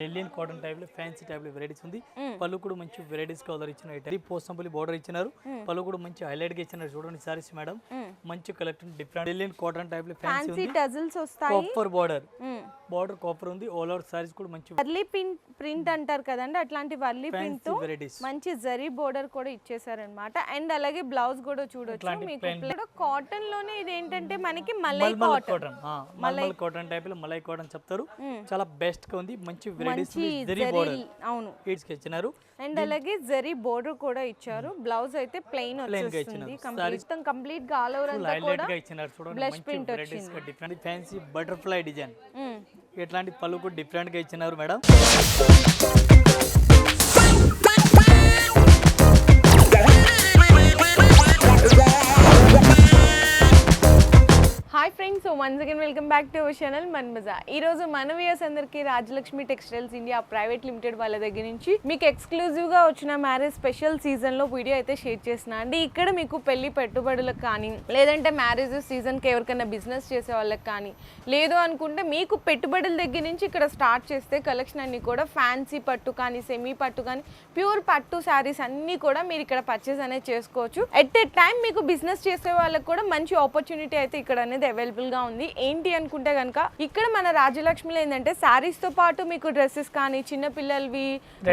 Alien cotton type లో fancy type లో varieties ఉంది. పళ్ళు కూడా మంచి వెరైటీస్ కలర్ ఇచ్చిన ఐటమ్. పోసంపల్లి బోర్డర్ ఇచ్చినారు. పళ్ళు కూడా మంచి హైలైట్ గా ఇచ్చినారు. చూడండి సారీస్ మేడం, మంచి collection different alien cotton type లో ఫ్యాన్సీ ఉంది. టజిల్స్ వస్తాయి. కాపర్ బోర్డర్ కాపర్ ఉంది. ఆల్ ఓవర్ సారీస్ కూడా మంచి వర్లీ ప్రింట్ అంటారు కదండి, అట్లాంటి వర్లీ ప్రింట్ తో మంచి జరీ బోర్డర్ కూడా ఇచ్చేసారన్నమాట. అండ్ అలాగే బ్లౌజ్ కూడా చూడొచ్చు మీకు. కాటన్ లోనే ఇది ఏంటంటే మనకి malai cotton, mulmul cotton type లో మలై కాటన్ చెప్తారు. చాలా బెస్ట్ గా ఉంది. మంచి జరీ బోర్డర్ అవును ఇచ్చినారు. అండ్ అలాగే జరీ బోర్డర్ కూడా ఇచ్చారు. బ్లౌజ్ అయితే ప్లెయిన్ వచ్చేస్తుంది. కంప్లీట్ గా ఆల్ ఓవర్ అంతా కూడా ఇచ్చినారు. చూడండి మంచి వెరైటీస్ గా డిఫరెంట్ ఫ్యాన్సీ బటర్ఫ్లై డిజైన్. ఇట్లాంటి పళ్ళు కూడా డిఫరెంట్ గా ఇచ్చినారు madam. Hi friends, once again welcome back to our channel మన బజార్. ఈ రోజు మన వ్యూయర్స్ అందరికీ Rajalakshmi textiles India private limited వాళ్ళ దగ్గర నుంచి మీకు ఎక్స్క్లూజివ్ గా వచ్చిన మ్యారేజ్ స్పెషల్ సీజన్ లో వీడియో అయితే షేర్ చేసిన అండి. ఇక్కడ మీకు పెళ్లి పెట్టుబడులకు కానీ, లేదంటే మ్యారేజ్ సీజన్ కి ఎవరికైనా బిజినెస్ చేసే వాళ్ళకి కానీ, లేదు అనుకుంటే మీకు పెట్టుబడుల దగ్గర నుంచి ఇక్కడ స్టార్ట్ చేస్తే కలెక్షన్ అన్ని కూడా ఫ్యాన్సీ పట్టు కానీ, సెమీ పట్టు కానీ, ప్యూర్ పట్టు శారీస్ అన్ని కూడా మీరు ఇక్కడ పర్చేస్ అనేది చేసుకోవచ్చు. ఎట్ ఏ టైం మీకు బిజినెస్ చేసే వాళ్ళకి కూడా మంచి ఆపర్చునిటీ అయితే ఇక్కడ అనేది అవైలబుల్ గా ఉంది. ఏంటి అనుకుంటే కనుక ఇక్కడ మన రాజలక్ష్మిలో ఏంటంటే శారీస్ తో పాటు మీకు డ్రెస్సెస్ కానీ, చిన్న పిల్లలవి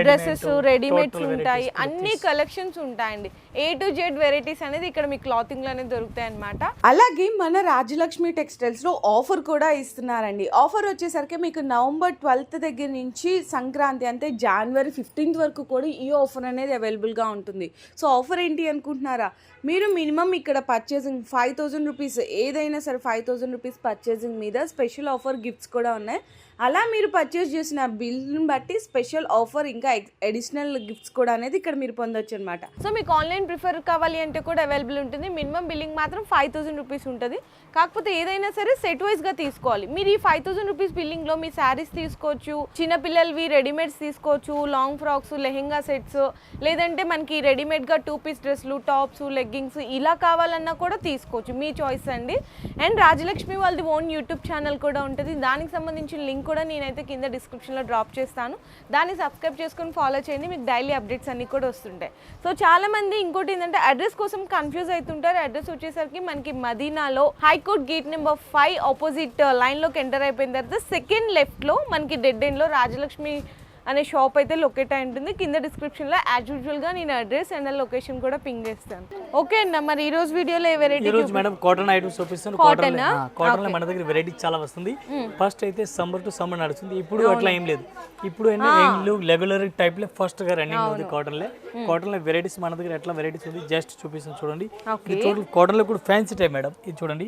డ్రెస్సెస్ రెడీమేడ్స్ ఉంటాయి, అన్ని కలెక్షన్స్ ఉంటాయండి. A to Z వెరైటీస్ అనేది ఇక్కడ మీ క్లాతింగ్ లోనే దొరుకుతాయి అన్నమాట. అలాగే మన రాజలక్ష్మి టెక్స్టైల్స్ లో ఆఫర్ కూడా ఇస్తున్నారండి. ఆఫర్ వచ్చేసరికి మీకు నవంబర్ 12th దగ్గర నుంచి సంక్రాంతి అంటే జనవరి 15th వరకు కూడా ఈ ఆఫర్ అనేది అవైలబుల్ గా ఉంటుంది. సో ఆఫర్ ఏంటి అనుకుంటున్నారా? మీరు మినిమం ఇక్కడ పర్చేసింగ్ 5000 రూపీస్, ఏదైనా సరే 5000 రూపీస్ పర్చేసింగ్ మీద స్పెషల్ ఆఫర్ గిఫ్ట్స్ కూడా ఉన్నాయి. అలా మీరు పర్చేస్ చేసిన బిల్ని బట్టి స్పెషల్ ఆఫర్ ఇంకా అడిషనల్ గిఫ్ట్స్ కూడా అనేది ఇక్కడ మీరు పొందొచ్చు అనమాట. సో మీకు ఆన్లైన్ ప్రిఫర్ కావాలి అంటే కూడా అవైలబుల్ ఉంటుంది. మినిమం బిల్లింగ్ మాత్రం 5000 రూపీస్ ఉంటుంది. కాకపోతే ఏదైనా సరే సెట్ వైజ్గా తీసుకోవాలి. మీరు ఈ 5000 రూపీస్ బిల్లింగ్లో మీ శారీస్ తీసుకోవచ్చు, చిన్నపిల్లలవి రెడీమేడ్స్ తీసుకోవచ్చు, లాంగ్ ఫ్రాక్స్, లెహెంగా సెట్స్, లేదంటే మనకి రెడీమేడ్గా 2 పీస్ డ్రెస్లు, టాప్స్, లెగ్గింగ్స్ ఇలా కావాలన్నా కూడా తీసుకోవచ్చు. మీ చాయిస్ అండి. అండ్ రాజలక్ష్మి వాళ్ళది ఓన్ యూట్యూబ్ ఛానల్ కూడా ఉంటుంది. దానికి సంబంధించిన లింక్ కూడా నేనైతే కింద డిస్క్రిప్షన్లో డ్రాప్ చేస్తాను. దాన్ని సబ్స్క్రైబ్ చేసుకొని ఫాలో చేయండి. మీకు డైలీ అప్డేట్స్ అన్నీ కూడా వస్తుంటాయి. సో చాలామంది ఇంకోటి ఏంటంటే అడ్రస్ కోసం కన్ఫ్యూజ్ అవుతుంటారు. అడ్రస్ వచ్చేసరికి మనకి మదీనాలో హైకోర్ట్ గేట్ నెంబర్ 5 ఆపోజిట్ లైన్లోకి ఎంటర్ అయిపోయిన తర్వాత సెకండ్ లెఫ్ట్లో మనకి డెడ్ ఎండ్లో రాజలక్ష్మి అనే షాప్ అయితే లొకేట్ అయి ఉంటుంది. కింద డిస్క్రిప్షన్లో యాజ్ యూజువల్గా నేను అడ్రస్ అండ్ లొకేషన్ కూడా పింగ్ చేస్తాను. ఓకే అన్న, మరి ఈ రోజు వీడియోలో ఏ వెరైటీ? ఈ రోజు మేడం కాటన్ ఐటమ్స్ చూపిస్తాను. కాటన్ లో మన దగ్గర వెరైటీ చాలా వస్తుంది. ఫస్ట్ అయితే సమ్మర్ టు సమ్మర్ నడుస్తుంది. ఇప్పుడు అట్లా ఏం లేదు. ఇప్పుడు రెగ్యులర్ టైప్ లో ఫస్ట్ గా రన్నింగ్ ఉంది కాటన్ లో వెరైటీస్ మన దగ్గర ఎట్లా వెరైటీస్ ఉంది జస్ట్ చూపిస్తాను చూడండి. కాటన్ లో కూడా ఫ్యాన్సీ టైప్ మేడం, ఇది చూడండి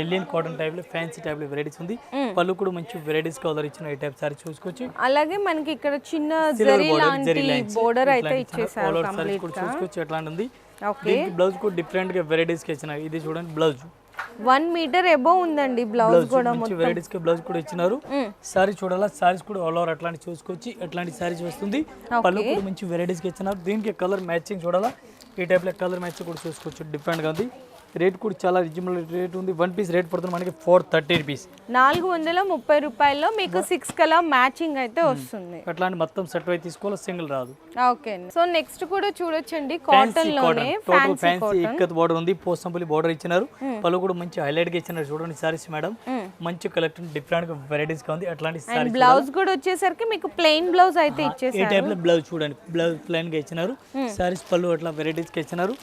ఎలియన్ కాటన్ టైప్ లో ఫ్యాన్సీ టైప్ లో వెరైటీస్ ఉంది. పళ్ళు కూడా మంచి వెరైటీస్ కలర్ ఇచ్చిన ఈ టైప్ సారీ చూసుకోవచ్చు. అలాగే మనకి ఇక్కడ చిన్న జరీ లాంటి బోర్డర్ అయితే ఇచ్చేసారు కంప్లీట్ గా. చూసుకోవచ్చు ఎట్లా ఉంది. దీనికి బ్లౌజ్ కూడా డిఫరెంట్ గా వెరైటీస్ కి ఇచ్చిన. ఇది చూడండి బ్లౌజ్ 1 మీటర్ అబోవ్ ఉందండి. బ్లౌజ్ కూడా మంచి వెరైటీస్ కి బ్లౌజ్ కూడా ఇచ్చినారు. సారీ చూడాలా, సారీస్ కూడా ఆల్ ఓవర్ అట్లాంటి చూసుకోవచ్చు. ఎట్లాంటి సారీస్ వస్తుంది. పళ్ళు కూడా మంచి వెరైటీస్ కి ఇచ్చినారు. దీనికి కలర్ మ్యాచింగ్ చూడాలా, ఈ టైప్ లో కలర్ మ్యాచింగ్ కూడా చూసుకోవచ్చు. డిఫరెంట్ గా ఉంది. రేట్ కూడా చాలా రీజనబుల్ రేట్ ఉంది. 1 పీస్ రేట్ పడుతుంది మనకి 430 రూపీస్, 430 రూపాయల్లో మీకు 6 కలర్ మ్యాచింగ్ అయితే వస్తుంది. అట్లాంటి మొత్తం సెట్ అయితే తీసుకోవాలి, సింగిల్ రాదు. ఓకే, సో నెక్స్ట్ కూడా చూడొచ్చండి కాటన్ లోనే ఫ్యాన్సీ ఇక్కత్ బోర్డర్ ఉంది. పోసంపల్లి బోర్డర్ ఇచ్చినారు. పళ్ళు కూడా మంచి హైలైట్ గా ఇచ్చినారు. చూడండి సారీస్ మేడం, మంచి కలెక్షన్ డిఫరెంట్ గా వెరైటీస్ గా ఉంది. అట్లాంటి సారీస్ బ్లౌజ్ కూడా వచ్చేసరికి మీకు ప్లెయిన్ బ్లౌజ్ అయితే ఇచ్చేసారు. ఈ టైప్ లో బ్లౌజ్ చూడండి, బ్లౌజ్ ప్లెయిన్ గా ఇచ్చినారు. సారీస్ పళ్ళు అట్లా వెరైటీస్ గా ఇచ్చినారు.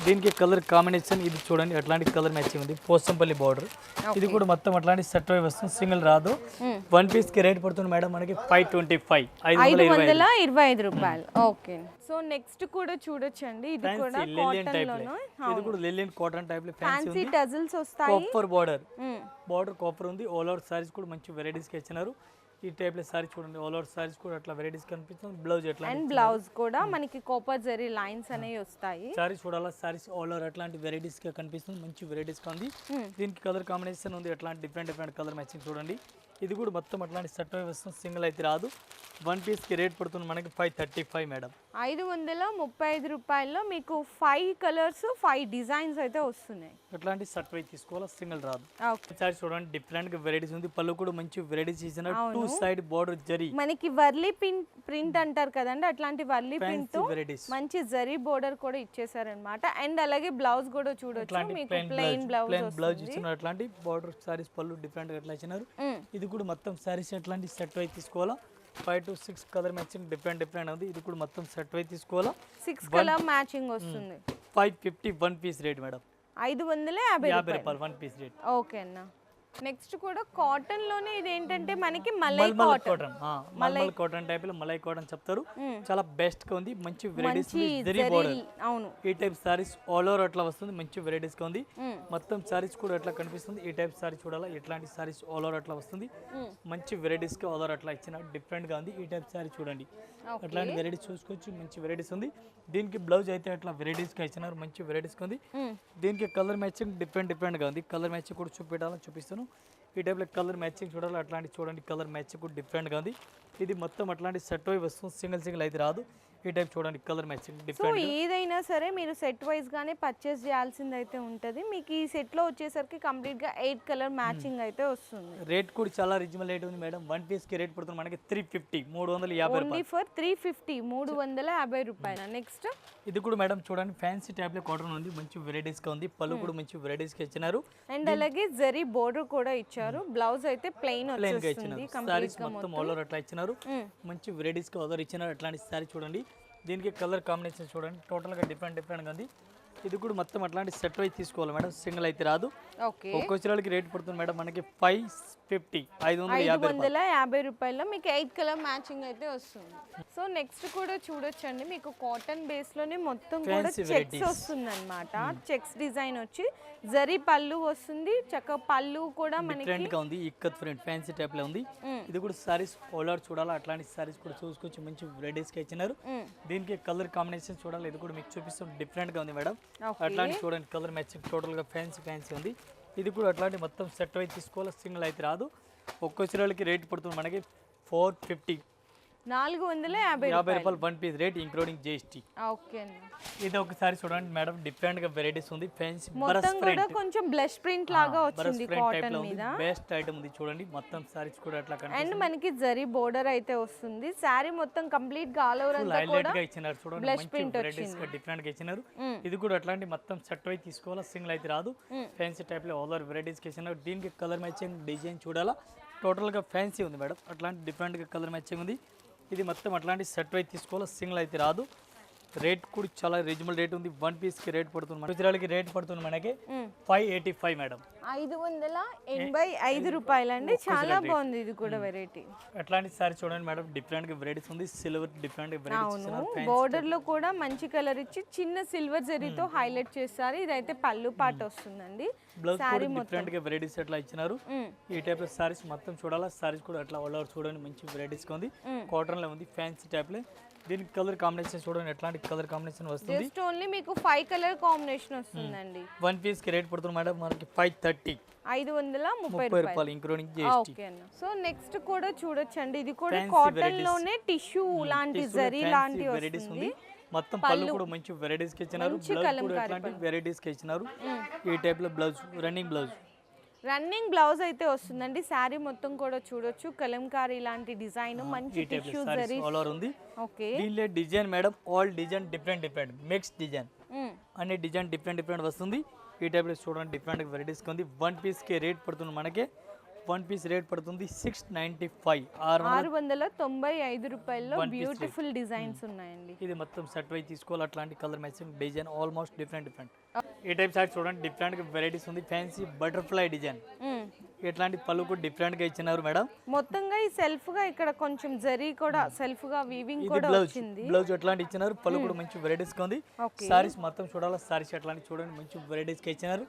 దీనికి కలర్ కాంబినేషన్ ఇది చూడండి, అట్లాంటి కలర్ మ్యాచింగ్ ఉంది. పోసంపల్లి బార్డర్, ఇది కూడా మొత్తం అట్లాంటి సెట్ అయి వస్తుంది, సింగిల్ రాదు. 1 పీస్ కి రేట్ పడుతుంది మేడం మనకి 525, 525 రూపాయలు. ఓకే, సో నెక్స్ట్ కూడా చూడొచ్చండి. ఇది కూడా లిలియన్ టైప్ లో, ఇది కూడా లిలియన్ కాటన్ టైప్ లో ఫ్యాన్సీ టజిల్స్ వస్తాయి. కాపర్ బార్డర్ కాపర్ ఉంది. ఆల్ ఓవర్ సారీస్ కూడా మంచి వెరైటీస్ కి ఇచ్చినారు. ఈ టైప్ లో సారీ చూడండి, ఆల్ ఓవర్ సారీస్ కూడా అట్లా వెరైటీస్ కనిపిస్తుంది. బ్లౌజ్ ఎట్లా, అండ్ బ్లౌజ్ కూడా మనకి కాపర్ జరీ లైన్స్ అనేవి వస్తాయి. సారీ చూడాలా, సారీస్ ఆల్ ఓవర్ అట్లాంటి వెరైటీస్ గా కనిపిస్తుంది. మంచి వెరైటీస్ గా ఉంది. దీనికి కలర్ కాంబినేషన్ ఉంది. అట్లాంటి డిఫరెంట్ కలర్ మ్యాచింగ్ చూడండి. ఇది కూడా మొత్తం అట్లాంటి సెట్ అయి వస్తుంది, సింగిల్ అయితే రాదు. 1 పీస్ కి రేట్ పడుతుంది మనకి 535 మేడం. 535 రూపాయల్లో మీకు 5 కలర్స్ 5 డిజైన్స్ అయితే వస్తున్నాయి. ఎట్లాంటి సెట్ వైజ్ తీసుకోవాలా, సింగిల్ రాదు. ఓకే, ఈసారి చూడండి డిఫరెంట్ గా వెరైటీస్ ఉంది. పళ్ళు కూడా మంచి వెరైటీస్ ఇచ్చిన 2 సైడ్ బోర్డర్ జరీ మనకి వర్లీ ప్రింట్ అంటారు కదండి, అట్లాంటి వర్లీ ప్రింట్ తో వెరైటీస్ మంచి జరీ బోర్డర్ కూడా ఇచ్చేసారనమాట. అండ్ అలాగే బ్లౌజ్ కూడా చూడొచ్చు, మీకు ప్లెయిన్ బ్లౌజ్ ఇచ్చినారు. అట్లాంటి బోర్డర్ సారీస్ పళ్ళు డిఫరెంట్ గా ఎట్లా ఇచ్చినారు. ఇది కూడా మొత్తం సారీస్ ఎట్లాంటి సెట్ వైజ్ తీసుకోవాలా. 5 to 6 కలర్ మ్యాచింగ్ డిఫరెంట్ ఉంది. ఇది కూడా మొత్తం సెట్ వైజ్ తీసుకోవాలా. 6 కలర్ మ్యాచింగ్ వస్తుంది. 550 1 పీస్ రేట్ మేడం. 550 రూపాయలు 1 పీస్ రేట్. ఓకే అన్న. నెక్స్ట్ కూడా కాటన్ లోనే ఇది ఏంటంటే మనకి malai mulmul cotton. Mulmul cotton type లో మలై కాటన్ చెప్తారు. చాలా బెస్ట్ గా ఉంది. మంచి వెరైటీస్ జరీ బోర్డర్. అవును, ఈ టైప్ సారీస్ ఆల్ ఓవర్ అట్లా వస్తుంది. మంచి వెరైటీస్ గా ఉంది. మొత్తం సారీస్ కూడా అట్లా కనిపిస్తుంది. ఈ టైప్ సారీ చూడాలా. ఎట్లాంటి సారీస్ ఆల్ ఓవర్ అట్లా వస్తుంది. మంచి వెరైటీస్ కి ఆల్ ఓవర్ అట్లా ఇచ్చిన డిఫరెంట్ గా ఉంది. ఈ టైప్ సారీ చూడండి. అట్లాంటి వెరైటీస్ చూసుకోవచ్చు. మంచి వెరైటీస్ ఉంది. దీనికి బ్లౌజ్ అయితే అట్లా వెరైటీస్ గా ఇచ్చినారు. మంచి వెరైటీస్ గా ఉంది. దీనికి కలర్ మ్యాచింగ్ డిఫరెంట్ గా ఉంది. కలర్ మ్యాచింగ్ కూడా చూపిస్తాను. ఈ టైప్లో కలర్ మ్యాచింగ్ చూడాలి. అట్లాంటి చూడండి కలర్ మ్యాచింగ్ కూడా డిఫరెంట్గా ఉంది. ఇది మొత్తం అట్లాంటి సెట్ వైజ్ వస్తుంది. సింగిల్ అయితే రాదు. ఈ టైప్ చూడండి కలర్ మ్యాచింగ్ సో డిఫరెంట్. ఏదైనా సరే మీరు సెట్ వైజ్ గానే పర్చేస్ చేయాల్సింది అయితే ఉంటుంది. మీకు ఈ సెట్ లో వచ్చేసరికి కంప్లీట్ గా 8 కలర్ మ్యాచింగ్ అయితే వస్తుంది. రేట్ కూడా చాలా రీజనబుల్ రేట్ ఉంది మేడం. 1 పీస్ కి రేట్ పడుతుంది మనకి 350 350 ఓన్లీ ఫర్ 350 350 రూపాయల. నెక్స్ట్ ఇది కూడా మేడం చూడండి ఫ్యాన్సీ టైప్ లో కాటన్ ఉంది. మంచి వెరైటీస్ గా ఉంది. పళ్ళు కూడా మంచి వెరైటీస్ గా ఇచ్చినారు. అండ్ అలాగే జరీ బోర్డర్ కూడా ఇచ్చారు. బ్లౌజ్ అయితే ప్లెయిన్ వచ్చేస్తుంది. సారీస్ మొత్తం ఆల్ ఓవర్ అట్లా ఇచ్చినారు. మంచి వెరైటీస్ గా ఆర్డర్ ఇచ్చినారు. అట్లాంటి సారీ చూడండి. దీనికి కలర్ కాంబినేషన్ చూడండి. టోటల్ గా డిఫరెంట్ గా ఉంది. ఇది కూడా మొత్తం అట్లాంటి సెట్ వైజ్ తీసుకోవాలి మేడం. సింగిల్ అయితే రాదు. ఓకే, ఒక్కొక్కరికి రేట్ పడుతుంది మేడం మనకి 550 550 రూపాయల్లో మీకు 8 కలర్ మ్యాచింగ్ అయితే వస్తుంది. సో నెక్స్ట్ కూడా చూడొచ్చండి. మీకు కాటన్ బేస్ లోనే మొత్తం కూడా చెక్స్ వస్తుంది అనమాట. చెక్స్ డిజైన్ వచ్చి జరీ పళ్ళు వస్తుంది. చక్క పళ్ళు కూడా మనకి డిఫరెంట్ గా ఉంది. ఇక్కత్ ఫ్రంట్ ఫ్యాన్సీ టైప్ లో ఉంది. ఇది కూడా సారీస్ ఓలార్ చూడాలి. అట్లాంటి సారీస్ కూడా చూసుకోవచ్చు. మంచి వెరైటీస్ గా ఇచ్చినారు. దీనికి కలర్ కాంబినేషన్ చూడాలి. ఇది కూడా మీకు చూపిస్తాం. డిఫరెంట్ గా ఉంది మేడం. అట్లాంటి చూడండి కలర్ మ్యాచింగ్ టోటల్ గా ఫ్యాన్సీ ఉంది. ఇది కూడా అట్లాంటి మొత్తం సెట్ వైజ్ తీసుకోవాలి. సింగిల్ అయితే రాదు. ఒక్కొక్కరికి రేట్ పడుతుంది మనకి 450 450 రూపాయలు 1 piece rate including GST. Okay, ఇది ఒకసారి చూడండి మేడం. డిఫరెంట్ గా వెరైటీస్ ఉంది. ఫ్యాన్సీ మొత్తం కూడా కొంచెం బ్లష్ ప్రింట్ లాగా వచ్చింది కాటన్ మీద. బెస్ట్ ఐటమ్ ఉంది చూడండి. మొత్తం సారీస్ కూడా అట్లా అండ్ మనకి జరీ బోర్డర్ అయితే వస్తుంది. సారీ మొత్తం కంప్లీట్ గా ఆల్ ఓవర్ అంతా హైలైట్ గా ఇచ్చినారు చూడండి. బ్లష్ మంచి ప్రింట్ వెరైటీస్ గా డిఫరెంట్ గా ఇచ్చినారు. ఇది కూడా అట్లాంటి మొత్తం సెట్ వైజ్ తీసుకోవాలా. సింగిల్ అయితే రాదు. ఫ్యాన్సీ టైప్ లో ఆల్ ఓవర్ వెరైటీస్ కి ఇచ్చినారు. దీనికి కలర్ మ్యాచింగ్ డిజైన్ చూడాలా. టోటల్ గా ఫ్యాన్సీ ఉంది మేడం. అట్లాంటి డిఫరెంట్ గా కలర్ మ్యాచింగ్ ఉంది. ఇది మొత్తం అట్లాంటి సెట్ వైజ్ తీసుకోవాలి. సింగిల్ అయితే రాదు. రేట్ కూడా చాలా రీజనబుల్ రేట్ ఉంది. 1 పీస్ కి రేట్ పడుతుంది గుజరాలకి రేట్ పడుతుంది మనకి 585 మేడం. 585 రూపాయలండి. చాలా బాగుంది. ఇది కూడా వెరైటీ. అట్లాంటి సారీ చూడండి మేడం. డిఫరెంట్ గా వెరైటీస్ ఉంది. Silver different varieties. బోర్డర్ లో కూడా మంచి కలర్ ఇచ్చి చిన్న సిల్వర్ జరీతో హైలైట్ చేస్తారు. ఇదైతే పళ్ళు పాట వస్తుందండి. బ్లౌజ్ కూడా డిఫరెంట్ గా వెరైటీస్ అట్లా ఇచ్చినారు. ఈ టైప్ లో సారీస్ మొత్తం చూడాలా. సారీస్ కూడా అట్లా ఆల్ ఓవర్ చూడండి. మంచి వెరైటీస్ గా ఉంది. కాటన్ లో ఉంది. ఫ్యాన్సీ టైప్ లో. దీనికి కలర్ కాంబినేషన్ చూడండి. ఎట్లాంటి కలర్ కాంబినేషన్ వస్తుంది. జస్ట్ ఓన్లీ మీకు 5 కలర్ కాంబినేషన్ వస్తుందండి. 1 పీస్ కి రేట్ పడుతుంది మేడం మనకి 530 530 రూపాయలు ఇంక్లూడింగ్ జిఎస్టీ. ఓకే అన్న. సో నెక్స్ట్ కూడా చూడొచ్చండి. ఇది కూడా కాటన్ లోనే టిష్యూ లాంటి జరీ లాంటి వెరైటీస్ ఉంది. మొత్తం పళ్ళు కూడా మంచి వెరైటీస్ కి ఇచ్చినారు. బ్లౌజ్ కూడా ఎట్లాంటి వెరైటీస్ కి ఇచ్చినారు. ఈ టైప్ లో బ్లౌజ్ రన్నింగ్ బ్లౌజ్ అయితే వస్తుందండి. శారీ మొత్తం కూడా చూడొచ్చు. కలంకారీ లాంటి డిజైన్ మంచి టిష్యూ జరీ ఆల్ ఓవర్ ఉంది. ఓకే, దీనిలో design madam all design different mix design అనే డిజైన్ డిఫరెంట్ వస్తుంది. ఈ టైప్ లో చూడండి. డిఫరెంట్ వెరైటీస్ ఉంది. 1 పీస్ కి రేట్ పడుతుంది మనకి 1 పీస్ రేట్ పడుతుంది 695 695 రూపాయల్లో బ్యూటిఫుల్ డిజైన్స్ ఉన్నాయండి. ఇది మొత్తం సెట్ వైజ్ తీసుకోవాలి. అట్లాంటి colour matching design almost different ఈ టైప్ సారీ చూడండి. డిఫరెంట్ గా వెరైటీస్ ఉంది. Fancy butterfly design. ఇట్లాంటి పళ్ళు కూడా డిఫరెంట్ గా ఇచ్చినారు మేడం. మొత్తంగా ఈ సెల్ఫ్ గా ఇక్కడ కొంచెం జరీ కూడా సెల్ఫ్ గా వీవింగ్ కూడా వచ్చింది. బ్లౌజ్ ఎట్లాంటి ఇచ్చినారు. పళ్ళు కూడా మంచి వెరైటీస్ గా ఉంది. సారీస్ మొత్తం చూడాలి. సారీస్ ఎట్లాంటి చూడండి. మంచి వెరైటీస్ గా ఇచ్చినారు.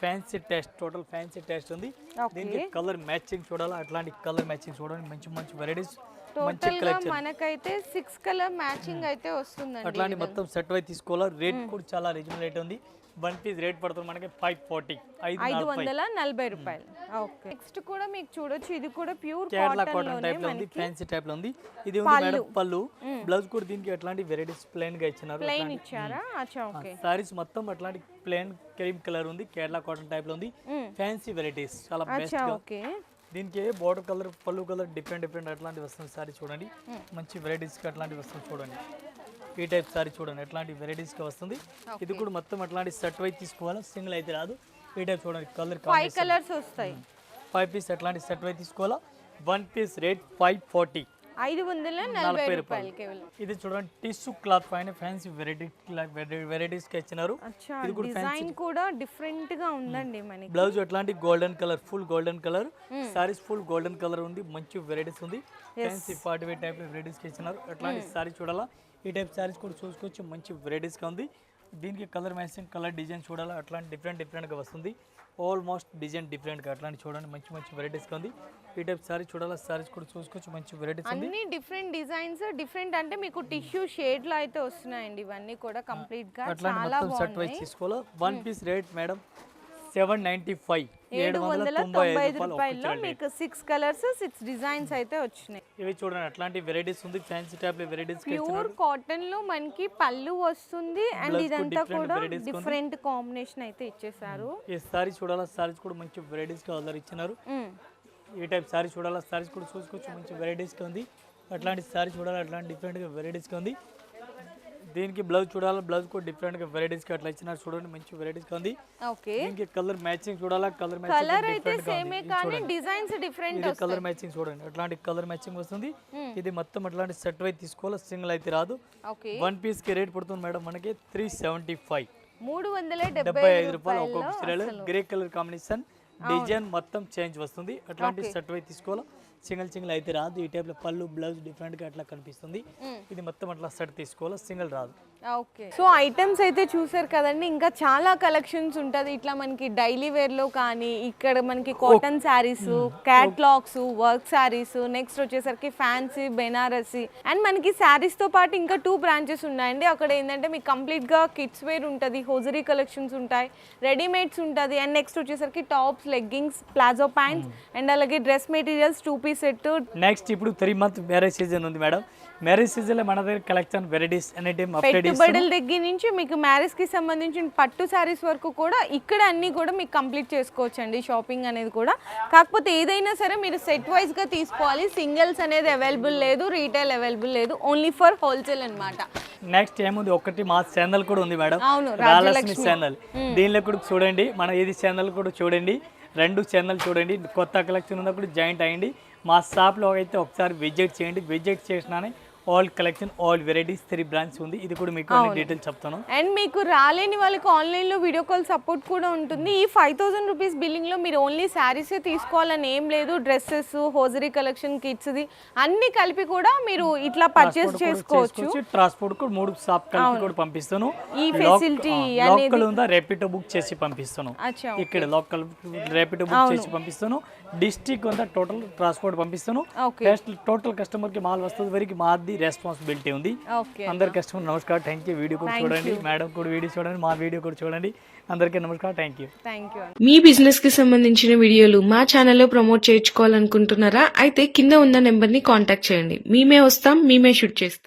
Fancy test total fancy test ఉంది. దీనికి కలర్ మ్యాచింగ్ చూడాలి. అట్లాంటి కలర్ మ్యాచింగ్ చూడండి. మంచి వెరైటీస్. టోటల్ గా మనకైతే 6 కలర్ మ్యాచింగ్ అయితే వస్తుందండి. అట్లాంటి మొత్తం సెట్ వైజ్ తీసుకోవాలి. రేట్ కూడా చాలా రీజనబుల్ రేట్ ఉంది. వన్ పీస్ రేట్ పడుతుంది మనకి 540 540 రూపాయలు. ఓకే, నెక్స్ట్ కూడా మీకు చూడొచ్చు, ఇది కూడా ప్యూర్ కేరళ కాటన్ టైప్ లో ఉంది, ఫ్యాన్సీ టైప్ లో ఉంది. ఇది ఉంది మేడం పళ్ళు, బ్లౌజ్ కూడా దీనికి ఎట్లాంటి వెరైటీస్ ప్లెయిన్ గా ఇచ్చినారు. ప్లెయిన్ ఇచ్చారా? అచ్చా, ఓకే. సారీస్ మొత్తం అట్లాంటి ప్లెయిన్ క్రీమ్ కలర్ ఉంది, కేరళ కాటన్ టైప్ లో ఉంది, ఫ్యాన్సీ వెరైటీస్ చాలా బెస్ట్ గా. ఓకే, దీనికి బోర్డర్ కలర్ పళ్ళు కలర్ డిఫరెంట్ అట్లాంటివి వస్తుంది. సారీ చూడండి, మంచి వెరైటీస్ కి అట్లాంటివి వస్తుంది. చూడండి ఈ టైప్ సారీ చూడండి ఎట్లాంటి వెరైటీస్ గా వస్తుంది. ఇది కూడా మొత్తం అట్లాంటి సెట్ వైజ్ తీసుకోవాలి, సింగిల్ అయితే రాదు. ఈ టైప్ చూడండి కలర్ 5 కలర్స్ వస్తాయి. 5 పీస్ అట్లాంటి సెట్ వైజ్ తీసుకోవాలా. వన్ పీస్ రేట్ 540 540 రూపాయలు కేవలం. ఇది చూడండి టిష్యూ క్లాత్ పైన ఫ్యాన్సీ వెరైటీస్ కి ఇచ్చినారు. ఇది కూడా డిజైన్ కూడా డిఫరెంట్ గా ఉందండి మనకి. బ్లౌజ్ అట్లాంటి golden colour, full golden colour, saris full golden colour ఉంది, మంచి వెరైటీస్ ఉంది. Fancy party wear type varieties కి ఇచ్చినారు. అట్లాంటి సారీ చూడాలా, ఈ టైప్ సారీస్ కూడా చూసుకోవచ్చు, మంచి వెరైటీస్ గా ఉంది. దీనికి కలర్ మ్యాచింగ్ కలర్ డిజైన్ చూడాలా, అట్లాంటి డిఫరెంట్ గా వస్తుంది. ఆల్మోస్ట్ డిజైన్ డిఫరెంట్ గా అట్లాంటి చూడండి మంచి వెరైటీస్ గా ఉంది. ఈ టైప్ సారీ చూడాలా, సారీస్ కూడా చూసుకోవచ్చు, మంచి వెరైటీస్ ఉంది. అన్ని డిఫరెంట్ డిజైన్స్, డిఫరెంట్ అంటే మీకు టిష్యూ షేడ్ లో అయితే వస్తున్నాయండి. ఇవన్నీ కూడా కంప్లీట్ గా చాలా సెట్ వైజ్ తీసుకోవాలా. వన్ పీస్ రేట్ మేడం 795 795 రూపాయల్లో మీకు 6 కలర్స్ 6 డిజైన్స్ అయితే వచ్చినాయి. ఇవి చూడండి అట్లాంటి వెరైటీస్ ఉంది, fancy type varieties pure cotton లో మనకి పళ్ళు వస్తుంది అండ్ ఇదంతా కూడా డిఫరెంట్ కాంబినేషన్ అయితే ఇచ్చేసారు. ఈ సారీ చూడాలా, సారీస్ కూడా మంచి వెరైటీస్ గా ఆర్డర్ ఇచ్చినారు. ఈ టైప్ సారీ చూడాలా, సారీస్ కూడా చూసుకోవచ్చు, మంచి వెరైటీస్ గా ఉంది. అట్లాంటి సారీ చూడాలా, అట్లాంటి డిఫరెంట్ గా వెరైటీస్ గా ఉంది. దీనికి బ్లౌజ్ చూడాలా, బ్లౌజ్ కూడా డిఫరెంట్ గా వెరైటీస్ గా అట్లా ఇచ్చినారు. చూడండి మంచి వెరైటీస్ గా ఉంది. ఓకే, దీనికి కలర్ మ్యాచింగ్ చూడాలా, కలర్ అయితే సేమే కానీ డిజైన్స్ డిఫరెంట్ వస్తాయి. కలర్ మ్యాచింగ్ చూడండి అట్లాంటి కలర్ మ్యాచింగ్ వస్తుంది. ఇది మొత్తం అట్లాంటి సెట్ వైజ్ తీసుకోవాలి, సింగిల్ అయితే రాదు. వన్ పీస్ కి రేట్ పడుతుంది మేడం మనకి 375 375 రూపాయలు. ఒక్కొక్క చీరలో గ్రే కలర్ కాంబినేషన్ డిజైన్ మొత్తం చేంజ్ వస్తుంది. అట్లాంటి సెట్ వైజ్ తీసుకోవాలి, సింగిల్ అయితే రాదు. ఈ టైప్ లో పళ్ళు బ్లౌజ్ డిఫరెంట్ గా అట్లా కనిపిస్తుంది. ఇది మొత్తం అట్లా సెట్ తీసుకోవాలి, సింగిల్ రాదు. ఓకే, సో ఐటమ్స్ అయితే చూసారు కదండి, ఇంకా చాలా కలెక్షన్స్ ఉంటుంది. ఇట్లా మనకి డైలీ వేర్ లో కానీ ఇక్కడ మనకి cotton saris, catalogues, work saris, next వచ్చేసరికి ఫ్యాన్సీ, బెనారసి అండ్ మనకి శారీస్ తో పాటు ఇంకా 2 బ్రాంచెస్ ఉన్నాయండి. అక్కడ ఏంటంటే మీకు కంప్లీట్ గా కిడ్స్ వేర్ ఉంటుంది, హోజరీ కలెక్షన్స్ ఉంటాయి, రెడీమేడ్స్ ఉంటుంది అండ్ నెక్స్ట్ వచ్చేసరికి tops, leggings, palazzo pants and అలాగే dress materials, 2 piece set. Next ఇప్పుడు 3 మంత్ మ్యారేజ్ సీజన్ ఉంది మేడం. మ్యారేజ్ సీజన్ లో మన దగ్గర collection varieties any time update చేస్తాం. పెట్టుబడుల దగ్గర నుంచి మీకు మ్యారేజ్ కి సంబంధించిన పట్టు శారీస్ వరకు కూడా ఇక్కడ అన్ని కూడా మీకు కంప్లీట్ చేసుకోవచ్చు అండి షాపింగ్ అనేది కూడా. కాకపోతే ఏదైనా సరే మీరు సెట్ వైజ్ గా తీసుకోవాలి, సింగిల్స్ అనేది అవైలబుల్ లేదు, రీటైల్ అవైలబుల్ లేదు, ఓన్లీ ఫర్ హోల్సేల్ అన్నమాట. నెక్స్ట్ ఏముంది, ఒకటి మా ఛానల్ కూడా ఉంది మేడం, అవును, రాజలక్ష్మి ఛానల్. దీనిలో కూడా చూడండి, మన ఇది ఛానల్ కూడా చూడండి, 2 ఛానల్ చూడండి. కొత్త కలెక్షన్ ఉన్నప్పుడు జాయింట్ అయ్యండి. మా షాప్లో అయితే ఒకసారి విజిట్ చేయండి. విజిట్ చేసినానే all collection, all varieties 3 branch ఉంది. ఇది కూడా మీకు డీటెయిల్స్ చెప్తాను. అండ్ మీకు రాలేని వాళ్ళకి ఆన్లైన్ లో వీడియో కాల్ సపోర్ట్ కూడా ఉంటుంది. ఈ 5000 రూపీస్ బిల్లింగ్ లో మీరు ఓన్లీ శారీసే తీసుకోవాలని ఏం లేదు, dresses, hosiery collection, kids the అన్ని కలిపి కూడా మీరు ఇట్లా పర్చేస్ చేసుకోవచ్చు. ట్రాన్స్పోర్ట్ కూడా 3 షాప్ కలిపి కూడా పంపిస్తాను. ఈ ఫెసిలిటీ లోకల్ ఉందా రేపిడో బుక్ చేసి పంపిస్తాను. ఇక్కడ లోకల్ రేపిడో బుక్ చేసి పంపిస్తాను. డిస్ట్రిక్ట్ ఉందా టోటల్ ట్రాన్స్పోర్ట్ పంపిస్తాను. టోటల్ కస్టమర్ కి మాల్ వస్తుంది వరకు మాది రెస్పాన్సిబిలిటీ ఉంది. అందరి కస్టమర్ నమస్కారం, థ్యాంక్ యూ. వీడియో కూడా చూడండి, మేడం కూడా వీడియో చూడండి, మా వీడియో కూడా చూడండి. అందరికీ నమస్కారం, థ్యాంక్ యూ. మీ బిజినెస్ కి సంబంధించిన వీడియోలు మా ఛానల్లో ప్రమోట్ చేయించుకోవాలనుకుంటున్నారా? అయితే కింద ఉన్న నెంబర్ ని కాంటాక్ట్ చేయండి. మేమే వస్తాం, మేమే షూట్ చేస్తాం.